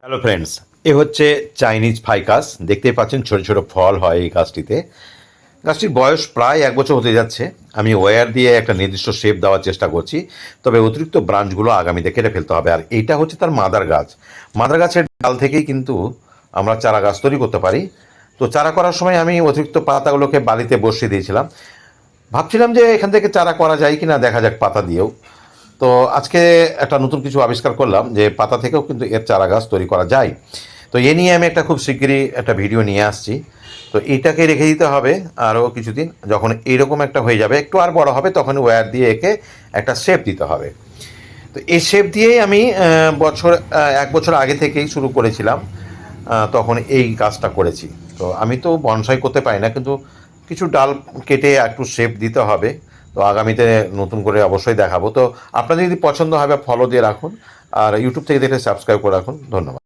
Hello friends, এ হচ্ছে Chinese Ficus. দেখতেই পাচ্ছেন ছোট ছোট ফল হয় এই গাছটিতে। গাছটির বয়স প্রায় 1 বছর হতে যাচ্ছে। আমি ওয়্যার দিয়ে একটা নির্দিষ্ট শেপ দেওয়ার চেষ্টা করছি, তবে অতিরিক্ত ব্রাঞ্চগুলো আগামীতে কেটে ফেলতে হবে। আর এইটা হচ্ছে তার মাদার গাছ। মাদার গাছের ডাল থেকেই কিন্তু আমরা চারা গাছ তৈরি করতে পারি। তো চারা করার সময় আমি অতিরিক্ত পাতাগুলোকে বালিতে বসিয়ে দিয়েছিলাম। ভাবছিলাম যে এখান থেকে চারা করা যায় কি না, দেখা যাক পাতা দিয়েও। তো আজকে একটা নতুন কিছু আবিষ্কার করলাম যে পাতা থেকেও কিন্তু এর চারা গাছ তৈরি করা যায়। তো এ নিয়ে আমি একটা খুব শিগগিরই একটা ভিডিও নিয়ে আসছি। তো এটাকে রেখে দিতে হবে আরও কিছুদিন। যখন এইরকম একটা হয়ে যাবে, একটু আর বড় হবে, তখন ওয়্যার দিয়ে একে একটা শেপ দিতে হবে। তো এই শেপ দিয়েই আমি 1 বছর আগে থেকেই শুরু করেছিলাম। তখন এই কাজটা করেছি। তো আমি তো বনসাই করতে পারি না, কিন্তু কিছু ডাল কেটে একটু শেপ দিতে হবে। তো আগামীতে নতুন করে অবশ্যই দেখাবো। তো আপনাদের যদি পছন্দ হয়, ফলো দিয়ে রাখুন। আর ইউটিউব থেকে দেখলে সাবস্ক্রাইব করে রাখুন। ধন্যবাদ।